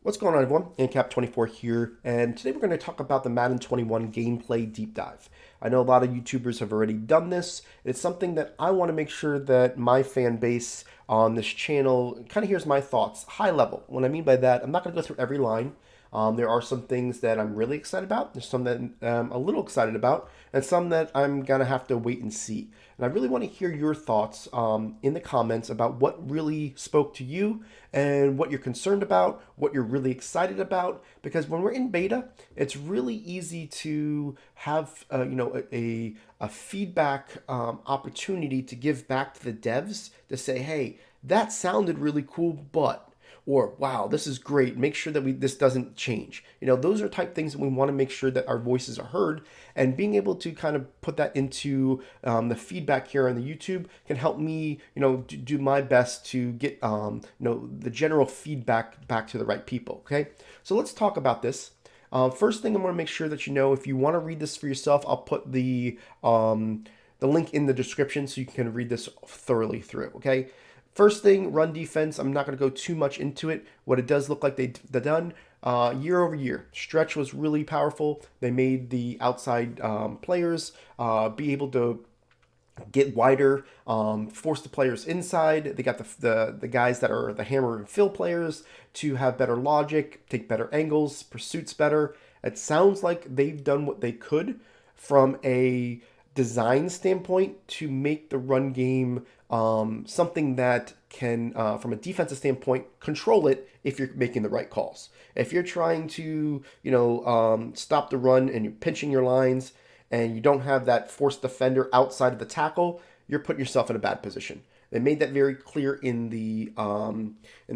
What's going on, everyone? ANCAP24 here, and today we're going to talk about the Madden 21 gameplay deep dive. I know a lot of YouTubers have already done this. It's something that I want to make sure that my fan base on this channel kind of hears my thoughts, high level. What I mean by that, I'm not going to go through every line. There are some things that I'm really excited about. There's some that I'm a little excited about, and some that I'm gonna have to wait and see. And I really want to hear your thoughts in the comments about what really spoke to you and what you're concerned about, what you're really excited about. Because when we're in beta, it's really easy to have a feedback opportunity to give back to the devs to say, hey, that sounded really cool, but or wow, this is great, make sure that this doesn't change. Those are type things that we want to make sure that our voices are heard, and being able to kind of put that into the feedback here on the YouTube can help me do my best to get the general feedback back to the right people. Okay, so let's talk about this. First thing I want to make sure that if you want to read this for yourself, I'll put the link in the description so you can read this thoroughly through. Okay. First thing, run defense. I'm not going to go too much into it. What it does look like they've done year over year. Stretch was really powerful. They made the outside players be able to get wider, force the players inside. They got the guys that are the hammer and fill players to have better logic, take better angles, pursuits better. It sounds like they've done what they could from a design standpoint to make the run game something that can, from a defensive standpoint, control it if you're making the right calls. If you're trying to, stop the run and you're pinching your lines and you don't have that forced defender outside of the tackle, you're putting yourself in a bad position. They made that very clear in the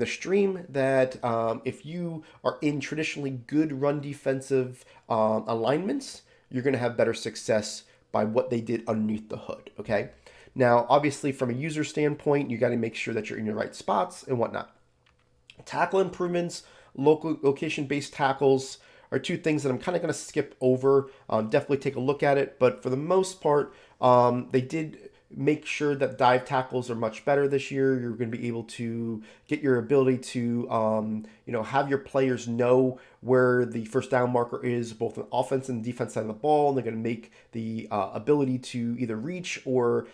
stream that if you are in traditionally good run defensive alignments, you're going to have better success by what they did underneath the hood. Okay. Now, obviously, from a user standpoint, you got to make sure that you're in your right spots and whatnot. Tackle improvements, location-based tackles are two things that I'm kind of going to skip over. Definitely take a look at it, but for the most part, they did make sure that dive tackles are much better this year. You're going to be able to get your ability to, have your players know where the first down marker is, both on offense and defense side of the ball. And they're going to make the ability to either reach or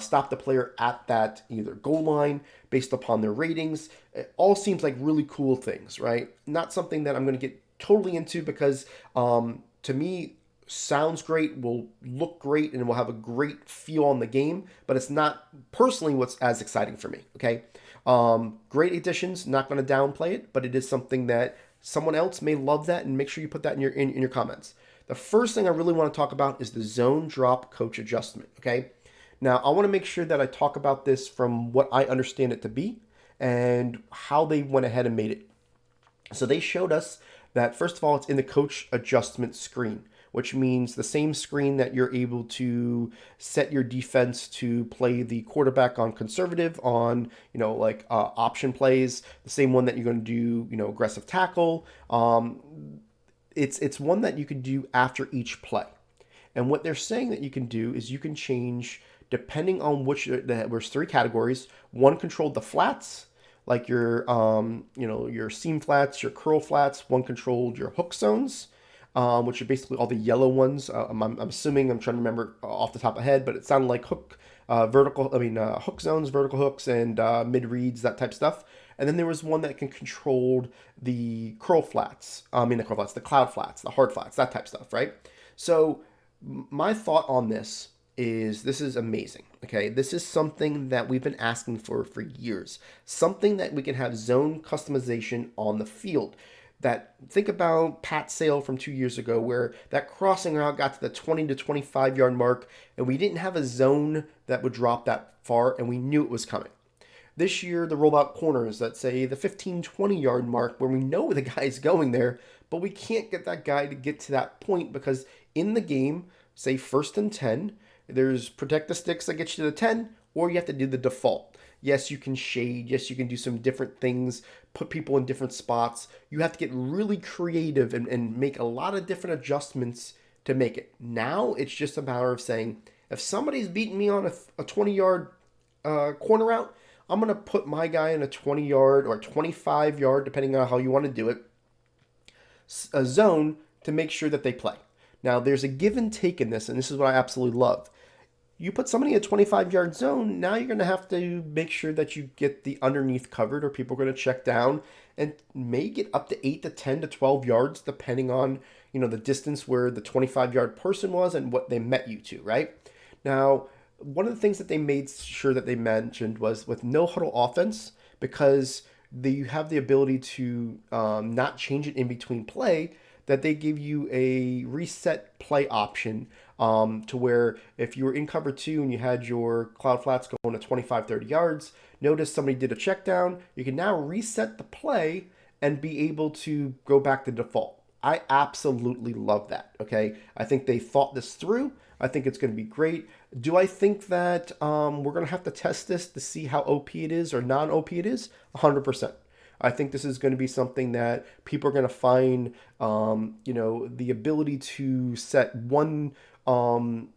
stop the player at that either goal line based upon their ratings. It all seems like really cool things, right? Not something that I'm going to get totally into because to me, sounds great, will look great, and will have a great feel on the game, but it's not personally what's as exciting for me. Okay. Great additions, not going to downplay it, but it is something that someone else may love that, and make sure you put that in your comments. The first thing I really want to talk about is the zone drop coach adjustment. Okay. Now I want to make sure that I talk about this from what I understand it to be and how they went ahead and made it. So they showed us that, first of all, it's in the coach adjustment screen, which means the same screen that you're able to set your defense to play the quarterback on conservative on, option plays, the same one that you're going to do, aggressive tackle. It's one that you can do after each play. And what they're saying that you can do is you can change depending on there's three categories. One controlled the flats, like your seam flats, your curl flats. One controlled your hook zones, which are basically all the yellow ones. I'm assuming, I'm trying to remember off the top of my head, but it sounded like hook zones, vertical hooks, and mid reads, that type of stuff. And then there was one that can control the the cloud flats, the hard flats, that type of stuff, right? So my thought on this is amazing. Okay, this is something that we've been asking for years. Something that we can have zone customization on the field. That, think about Pat Sale from 2 years ago, where that crossing route got to the 20 to 25 yard mark, and we didn't have a zone that would drop that far, and we knew it was coming. This year, the rollout corners that say the 15, 20 yard mark, where we know the guy's going there, but we can't get that guy to get to that point because in the game, say 1st and 10, there's protect the sticks that get you to the 10, or you have to do the default. Yes, you can shade. Yes, you can do some different things, put people in different spots. You have to get really creative and make a lot of different adjustments to make it. Now it's just a matter of saying, if somebody's beating me on a 20-yard corner route, I'm going to put my guy in a 20-yard or 25-yard, depending on how you want to do it. a zone to make sure that they play. Now, there's a give and take in this, and this is what I absolutely love. You put somebody in a 25-yard zone, now you're going to have to make sure that you get the underneath covered, or people are going to check down and may get up to 8 to 10 to 12 yards, depending on, the distance where the 25-yard person was and what they met you to, right? Now, one of the things that they made sure that they mentioned was with no huddle offense, because you have the ability to not change it in between play, that they give you a reset play option to where if you were in cover two and you had your cloud flats going to 25, 30 yards, notice somebody did a check down, you can now reset the play and be able to go back to default. I absolutely love that. Okay. I think they thought this through. I think it's going to be great. Do I think that we're going to have to test this to see how OP it is or non-OP it is? 100%. I think this is going to be something that people are going to find, the ability to set one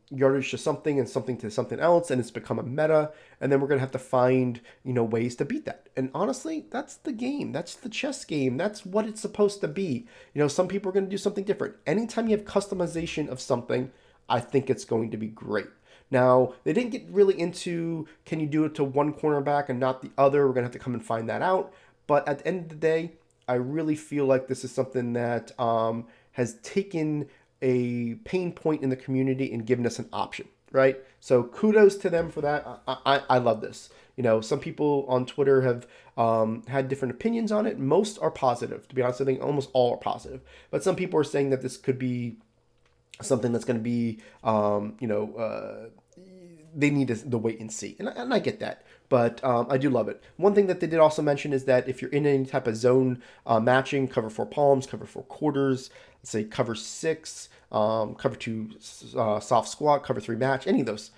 yardage to something and something to something else, and it's become a meta. And then we're going to have to find, ways to beat that. And honestly, that's the game. That's the chess game. That's what it's supposed to be. Some people are going to do something different. Anytime you have customization of something, I think it's going to be great. Now, they didn't get really into, can you do it to one cornerback and not the other? We're going to have to come and find that out. But at the end of the day, I really feel like this is something that has taken a pain point in the community and given us an option, right? So kudos to them for that. I love this. Some people on Twitter have had different opinions on it. Most are positive. To be honest, I think almost all are positive. But some people are saying that this could be something that's going to be, they need to wait and see. And I get that. But I do love it. One thing that they did also mention is that if you're in any type of zone matching, cover 4 palms, cover 4 quarters, let's say cover 6, cover 2 soft squat, cover 3 match, any of those,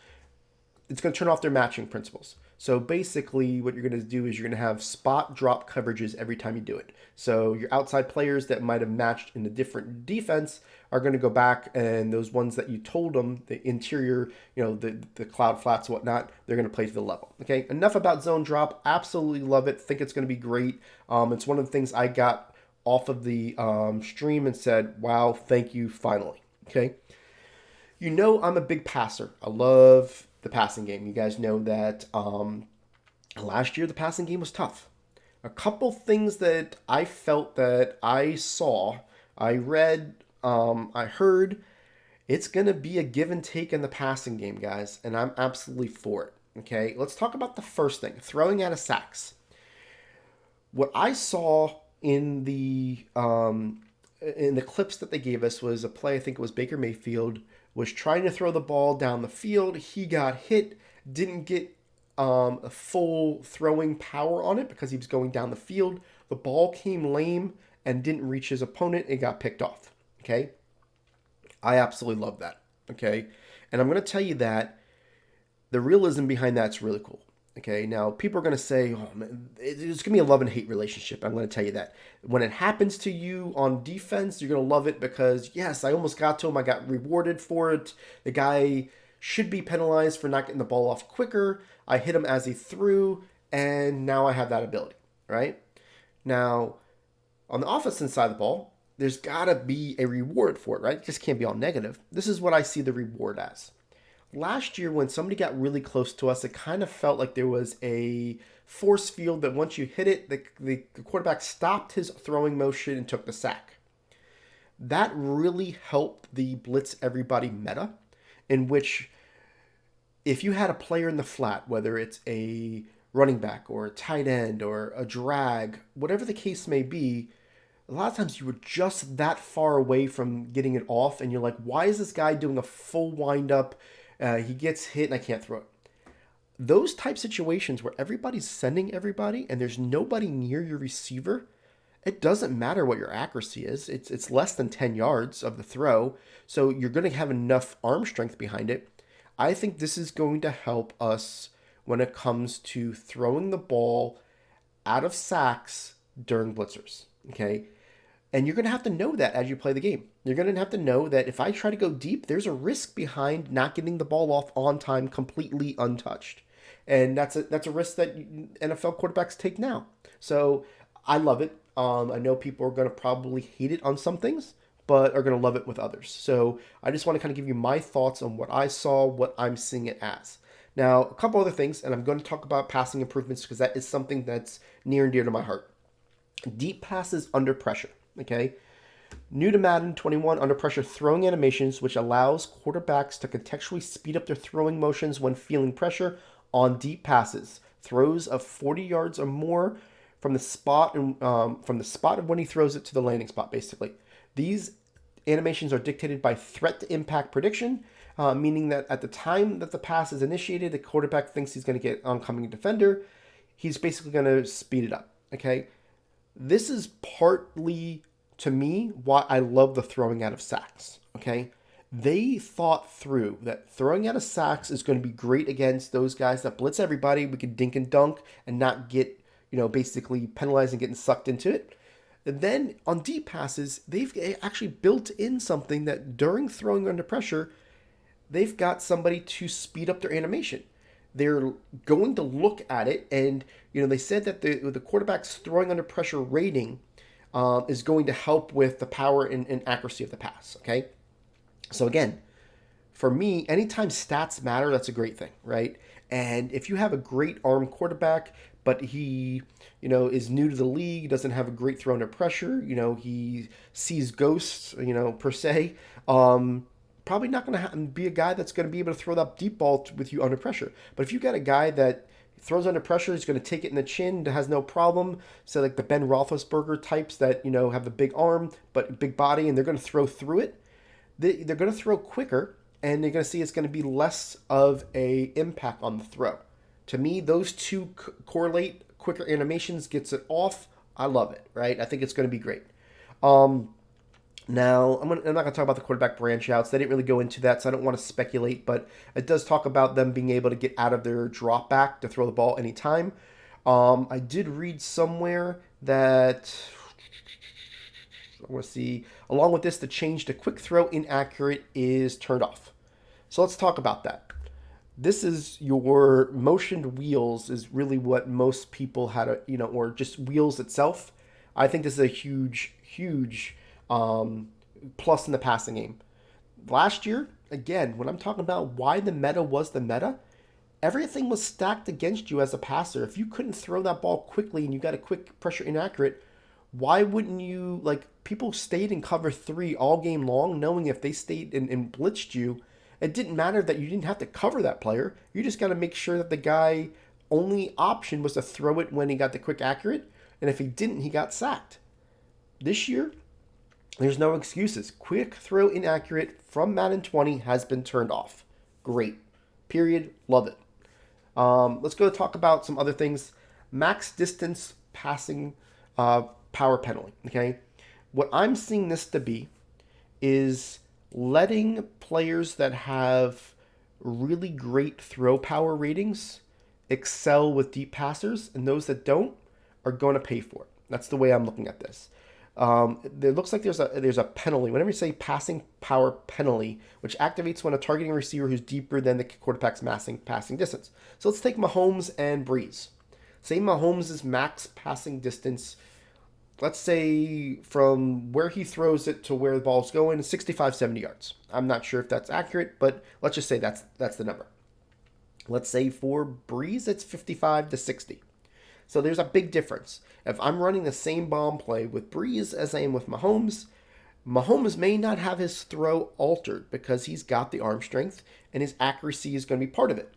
it's going to turn off their matching principles. So basically what you're going to do is you're going to have spot drop coverages every time you do it. So your outside players that might have matched in a different defense are going to go back, and those ones that you told them, the interior, the cloud flats, whatnot, they're going to play to the level. Okay, enough about zone drop. Absolutely love it. Think it's going to be great. It's one of the things I got off of the stream and said, wow, thank you, finally. Okay. I'm a big passer. I love the passing game. You guys know that last year the passing game was tough. A couple things that I felt that I saw, I read, I heard, it's going to be a give and take in the passing game, guys, and I'm absolutely for it. Okay, let's talk about the first thing, throwing out of sacks. What I saw in the clips that they gave us was a play, I think it was Baker Mayfield, was trying to throw the ball down the field. He got hit, didn't get a full throwing power on it because he was going down the field. The ball came lame and didn't reach his opponent. It got picked off. Okay? I absolutely love that. Okay? And I'm going to tell you that the realism behind that's really cool. Okay, now people are going to say, oh, man, it's going to be a love and hate relationship. I'm going to tell you that. When it happens to you on defense, you're going to love it because, yes, I almost got to him. I got rewarded for it. The guy should be penalized for not getting the ball off quicker. I hit him as he threw, and now I have that ability, right? Now, on the offensive side of the ball, there's got to be a reward for it, right? It just can't be all negative. This is what I see the reward as. Last year, when somebody got really close to us, it kind of felt like there was a force field that once you hit it, the quarterback stopped his throwing motion and took the sack. That really helped the blitz everybody meta, in which if you had a player in the flat, whether it's a running back or a tight end or a drag, whatever the case may be, a lot of times you were just that far away from getting it off, and you're like, why is this guy doing a full wind-up? He gets hit and I can't throw it. Those type situations where everybody's sending everybody and there's nobody near your receiver, it doesn't matter what your accuracy is. It's less than 10 yards of the throw, so you're going to have enough arm strength behind it. I think this is going to help us when it comes to throwing the ball out of sacks during blitzers, okay? And you're going to have to know that as you play the game. You're going to have to know that if I try to go deep, there's a risk behind not getting the ball off on time completely untouched. And that's a risk that NFL quarterbacks take now. So I love it. I know people are going to probably hate it on some things, but are going to love it with others. So I just want to kind of give you my thoughts on what I saw, what I'm seeing it as. Now, a couple other things, and I'm going to talk about passing improvements because that is something that's near and dear to my heart. Deep passes under pressure, okay? New to Madden 21 under pressure throwing animations, which allows quarterbacks to contextually speed up their throwing motions when feeling pressure on deep passes. Throws of 40 yards or more from the spot and from the spot of when he throws it to the landing spot, basically. These animations are dictated by threat to impact prediction, meaning that at the time that the pass is initiated, the quarterback thinks he's going to get oncoming defender. He's basically going to speed it up, okay? This is partly, to me, why I love the throwing out of sacks, okay? They thought through that throwing out of sacks is going to be great against those guys that blitz everybody. We can dink and dunk and not get, basically penalized and getting sucked into it. And then on deep passes, they've actually built in something that during throwing under pressure, they've got somebody to speed up their animation. They're going to look at it, and they said that the quarterback's throwing under pressure rating is going to help with the power and accuracy of the pass. Okay, so again, for me, anytime stats matter, that's a great thing, right? And if you have a great arm quarterback, but he, is new to the league, doesn't have a great throw under pressure, he sees ghosts, per se, probably not going to be a guy that's going to be able to throw that deep ball with you under pressure. But if you got a guy that throws under pressure, he's going to take it in the chin, has no problem. So like the Ben Roethlisberger types that, have the big arm, but big body, and they're going to throw through it. They're going to throw quicker, and they're going to see it's going to be less of a impact on the throw. To me, those two correlate. Quicker animations gets it off. I love it, right? I think it's going to be great. Now, I'm not going to talk about the quarterback branch outs. They didn't really go into that, so I don't want to speculate, but it does talk about them being able to get out of their drop back to throw the ball anytime. I did read somewhere that, I want to see, along with this, the change to quick throw inaccurate is turned off. So let's talk about that. This is your motioned wheels is really what most people had, or just wheels itself. I think this is a huge, huge plus in the passing game. Last year, again, when I'm talking about why the meta was the meta, everything was stacked against you as a passer. If you couldn't throw that ball quickly and you got a quick pressure inaccurate, why wouldn't you, people stayed in cover 3 all game long, knowing if they stayed and blitzed you, it didn't matter that you didn't have to cover that player. You just got to make sure that the guy only option was to throw it when he got the quick accurate, and if he didn't, he got sacked. This year, there's no excuses. Quick throw inaccurate from Madden 20 has been turned off. Great. Period. Love it. Let's go talk about some other things. Max distance passing power penalty. Okay. What I'm seeing this to be is letting players that have really great throw power ratings excel with deep passers, and those that don't are going to pay for it. That's the way I'm looking at this. It looks like there's a penalty. Whenever you say passing power penalty, which activates when a targeting receiver who's deeper than the quarterback's passing distance. So let's take Mahomes and Breeze. Say Mahomes' max passing distance, let's say from where he throws it to where the ball's going, 65, 70 yards. I'm not sure if that's accurate, but let's just say that's the number. Let's say for Breeze, it's 55 to 60. So there's a big difference. If I'm running the same bomb play with Breeze as I am with Mahomes, Mahomes may not have his throw altered because he's got the arm strength and his accuracy is going to be part of it.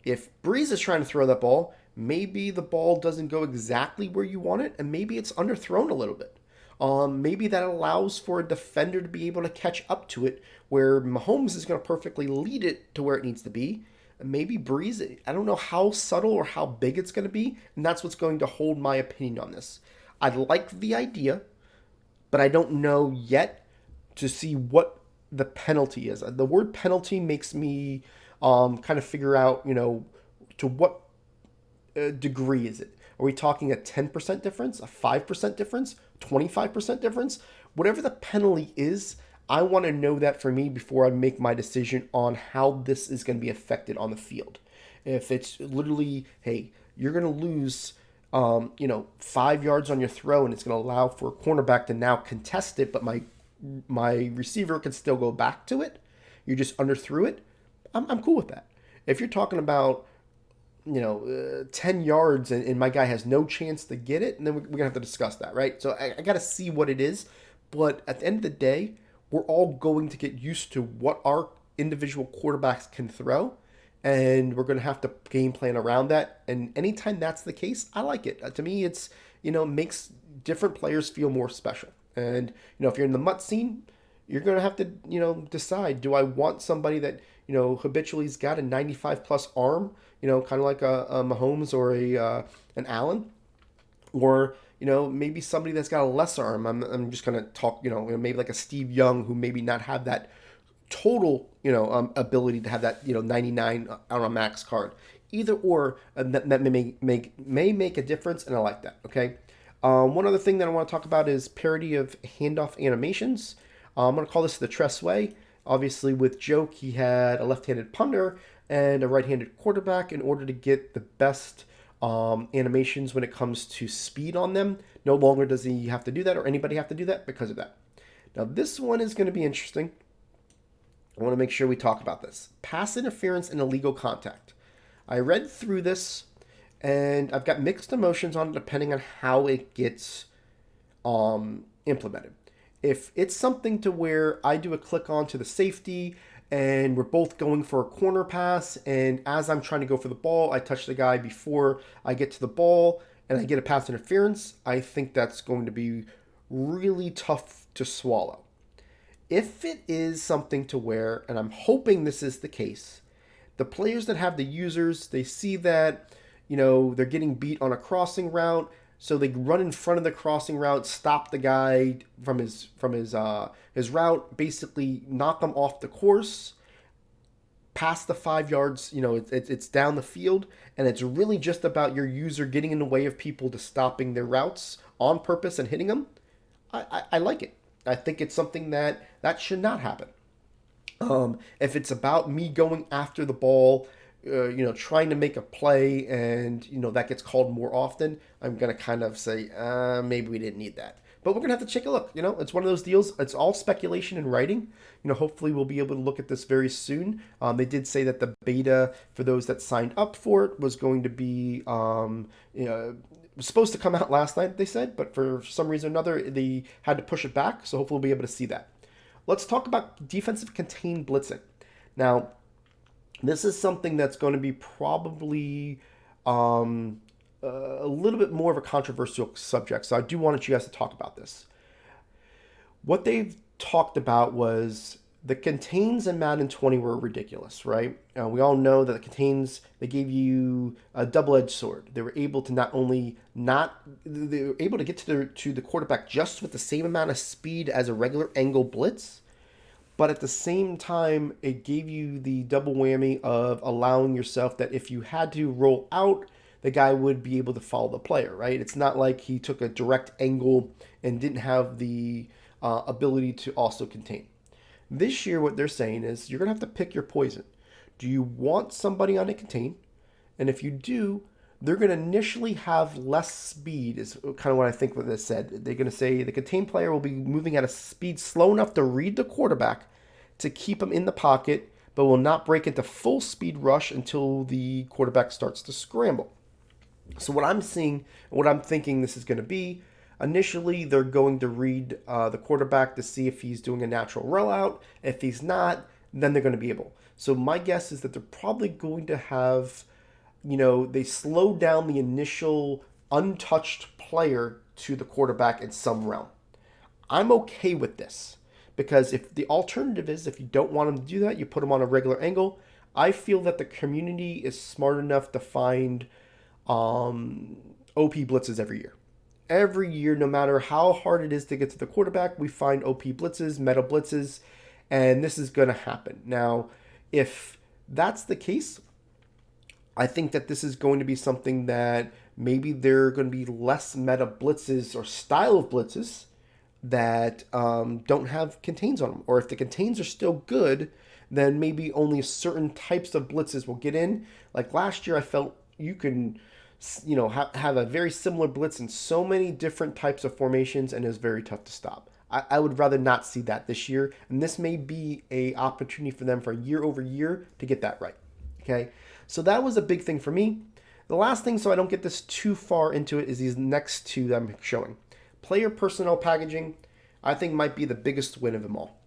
If Breeze is trying to throw that ball, maybe the ball doesn't go exactly where you want it, and maybe it's underthrown a little bit. Maybe that allows for a defender to be able to catch up to it, where Mahomes is going to perfectly lead it to where it needs to be. Maybe Breeze, I don't know how subtle or how big it's going to be, and that's what's going to hold my opinion on this. I like the idea, but I don't know yet to see what the penalty is. The word penalty makes me kind of figure out, to what degree is it? Are we talking a 10% difference, a 5% difference, 25% difference? Whatever the penalty is, I want to know that for me before I make my decision on how this is going to be affected on the field. If it's literally, hey, you're going to lose 5 yards on your throw, and it's going to allow for a cornerback to now contest it, but my receiver can still go back to it. You just underthrew it. I'm cool with that. If you're talking about 10 yards and my guy has no chance to get it, and then we're going to have to discuss that, right? So I got to see what it is. But at the end of the day, we're all going to get used to what our individual quarterbacks can throw, and we're going to have to game plan around that. And anytime that's the case, I like it. To me, it's, makes different players feel more special. And, if you're in the MUT scene, you're going to have to, decide, do I want somebody that, habitually's got a 95 plus arm, kind of like a Mahomes or an Allen, or maybe somebody that's got a lesser arm. I'm just gonna talk, maybe like a Steve Young, who maybe not have that total ability to have that 99 on a max card. Either or, that may make a difference, and I like that. Okay. One other thing that I want to talk about is parity of handoff animations. I'm going to call this the Tress way. Obviously, with Joke, he had a left-handed punter and a right-handed quarterback in order to get the best animations when it comes to speed on them. No longer does he have to do that, or anybody have to do that because of that. Now, this one is going to be interesting. I want to make sure we talk about this. Pass interference and illegal contact. I read through this, and I've got mixed emotions on it depending on how it gets implemented. If it's something to where I do a click on to the safety and we're both going for a corner pass, and as I'm trying to go for the ball, I touch the guy before I get to the ball and I get a pass interference, I think that's going to be really tough to swallow. If it is something to where, and I'm hoping this is the case, the players that have the users, they see that, they're getting beat on a crossing route, so they run in front of the crossing route, stop the guy from his route, basically knock them off the course, past the 5 yards. It's down the field, and it's really just about your user getting in the way of people to stopping their routes on purpose and hitting them. I like it. I think it's something that should not happen. If it's about me going after the ball, trying to make a play, and that gets called more often, I'm gonna kind of say maybe we didn't need that. But we're gonna have to take a look. It's one of those deals. It's all speculation and writing. Hopefully we'll be able to look at this very soon. They did say that the beta for those that signed up for it was going to be was supposed to come out last night, they said, but for some reason or another they had to push it back. So hopefully we'll be able to see that. Let's talk about defensive contained blitzing. Now, this is something that's going to be probably a little bit more of a controversial subject, so I do want you guys to talk about this. What they've talked about was the contains in Madden 20 were ridiculous, right? We all know that the contains, they gave you a double-edged sword. They were able to they were able to get to the quarterback just with the same amount of speed as a regular angle blitz, but at the same time, it gave you the double whammy of allowing yourself that if you had to roll out, the guy would be able to follow the player, right? It's not like he took a direct angle and didn't have the ability to also contain. This year, what they're saying is you're going to have to pick your poison. Do you want somebody on a contain? And if you do, they're going to initially have less speed, is kind of what I think what they said. They're going to say the contain player will be moving at a speed slow enough to read the quarterback to keep him in the pocket, but will not break into full speed rush until the quarterback starts to scramble. So what I'm seeing, what I'm thinking this is going to be, initially they're going to read the quarterback to see if he's doing a natural rollout. If he's not, then they're going to be able. So my guess is that they're probably going to have, they slow down the initial untouched player to the quarterback in some realm. I'm okay with this because if the alternative is if you don't want him to do that, you put him on a regular angle. I feel that the community is smart enough to find OP blitzes every year. Every year, no matter how hard it is to get to the quarterback, we find OP blitzes, meta blitzes, and this is going to happen. Now, if that's the case, I think that this is going to be something that maybe there are going to be less meta blitzes or style of blitzes that don't have contains on them. Or if the contains are still good, then maybe only certain types of blitzes will get in. Like last year, I felt you can have a very similar blitz in so many different types of formations, and is very tough to stop. I would rather not see that this year, and this may be a opportunity for them for year over year to get that right. Okay, so that was a big thing for me. The last thing, so I don't get this too far into it, is these next two that I'm showing. Player personnel packaging, I think might be the biggest win of them all.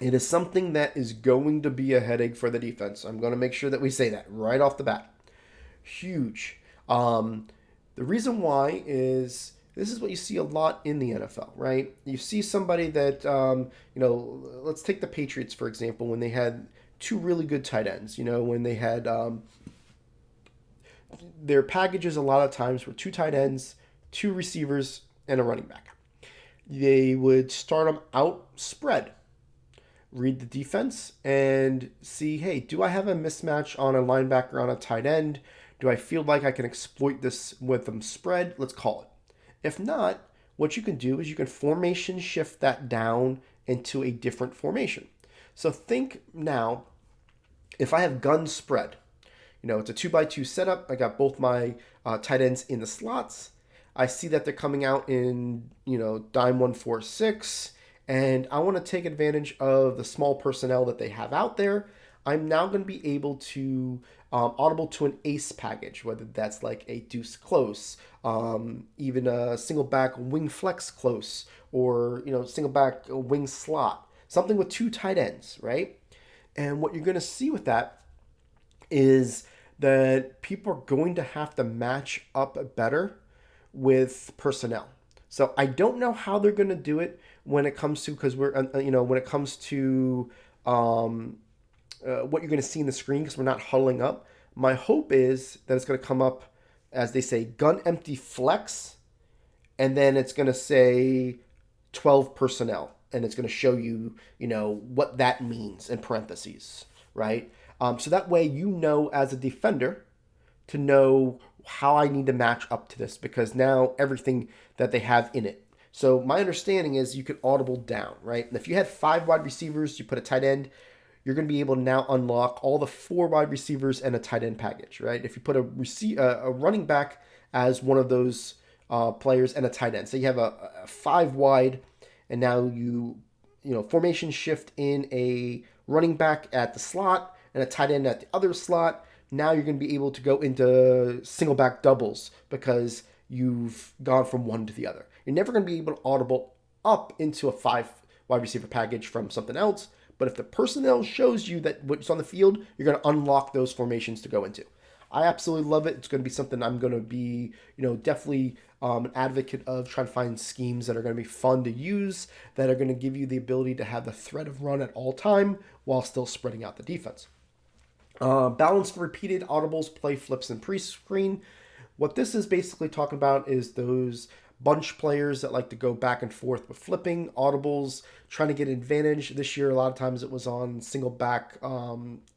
It is something that is going to be a headache for the defense. I'm going to make sure that we say that right off the bat. Huge. The reason why is this is what you see a lot in the NFL, right? You see somebody that, let's take the Patriots, for example, when they had two really good tight ends, when they had their packages a lot of times were two tight ends, two receivers, and a running back. They would start them out spread, read the defense, and see, hey, do I have a mismatch on a linebacker on a tight end? Do I feel like I can exploit this with them spread? Let's call it. If not, what you can do is you can formation shift that down into a different formation. So think now, if I have gun spread, it's a 2x2 setup. I got both my tight ends in the slots. I see that they're coming out in, dime 146, and I want to take advantage of the small personnel that they have out there. I'm now going to be able to audible to an ace package, whether that's like a deuce close, even a single back wing flex close, or single back wing slot, something with two tight ends, right? And what you're going to see with that is that people are going to have to match up better with personnel. So I don't know how they're going to do it when it comes to, because when it comes to what you're going to see in the screen, because we're not huddling up. My hope is that it's going to come up, as they say, gun empty flex, and then it's going to say 12 personnel, and it's going to show you, what that means in parentheses, right? So that way as a defender to know how I need to match up to this, because now everything that they have in it. So my understanding is you could audible down, right? And if you had 5 wide receivers, you put a tight end, you're going to be able to now unlock all the 4 wide receivers and a tight end package, right? If you put a running back as one of those players and a tight end, so you have a 5 wide, and now formation shift in a running back at the slot and a tight end at the other slot. Now you're going to be able to go into single back doubles because you've gone from one to the other. You're never going to be able to audible up into a 5 wide receiver package from something else. But if the personnel shows you that what's on the field, you're going to unlock those formations to go into. I absolutely love it. It's going to be something I'm going to be, definitely an advocate of, trying to find schemes that are going to be fun to use, that are going to give you the ability to have the threat of run at all time while still spreading out the defense. Balance for repeated audibles, play flips, and pre-screen. What this is basically talking about is those bunch players that like to go back and forth with flipping, audibles, trying to get advantage. This year, a lot of times it was on single back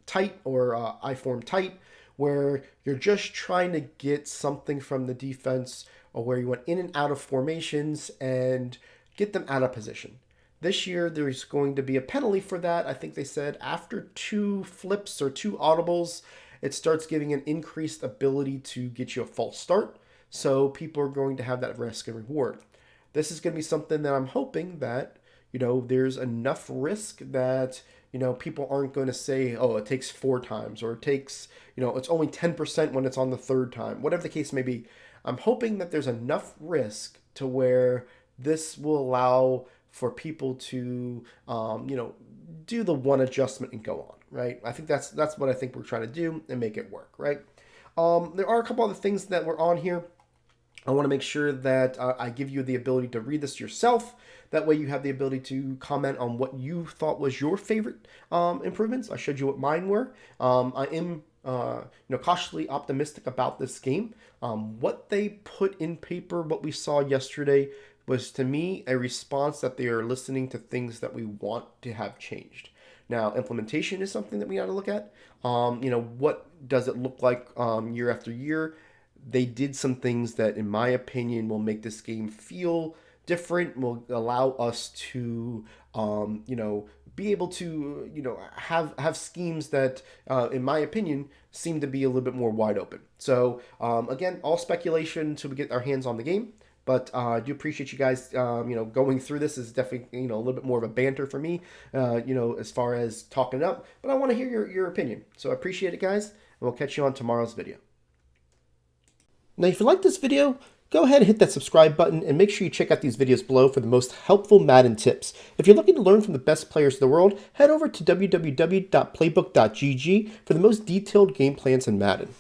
tight or I-form tight, where you're just trying to get something from the defense, or where you went in and out of formations and get them out of position. This year, there's going to be a penalty for that. I think they said after 2 flips or 2 audibles, it starts giving an increased ability to get you a false start. So people are going to have that risk and reward. This is going to be something that I'm hoping that, there's enough risk that, people aren't going to say, oh, it takes 4 times, or it takes, it's only 10% when it's on the 3rd time, whatever the case may be. I'm hoping that there's enough risk to where this will allow for people to, do the one adjustment and go on, right? I think that's what I think we're trying to do and make it work, right? There are a couple other things that were on here. I want to make sure that I give you the ability to read this yourself. That way you have the ability to comment on what you thought was your favorite improvements. I showed you what mine were. I am cautiously optimistic about this game. What they put in paper, what we saw yesterday, was to me a response that they are listening to things that we want to have changed. Now, implementation is something that we got to look at. What does it look like year after year? They did some things that, in my opinion, will make this game feel different, will allow us to, be able to, have schemes that, in my opinion, seem to be a little bit more wide open. So again, all speculation until we get our hands on the game. But I do appreciate you guys, going through this. Is definitely, a little bit more of a banter for me, as far as talking it up. But I want to hear your opinion. So I appreciate it, guys. And we'll catch you on tomorrow's video. Now, if you like this video, go ahead and hit that subscribe button and make sure you check out these videos below for the most helpful Madden tips. If you're looking to learn from the best players in the world, head over to www.playbook.gg for the most detailed game plans in Madden.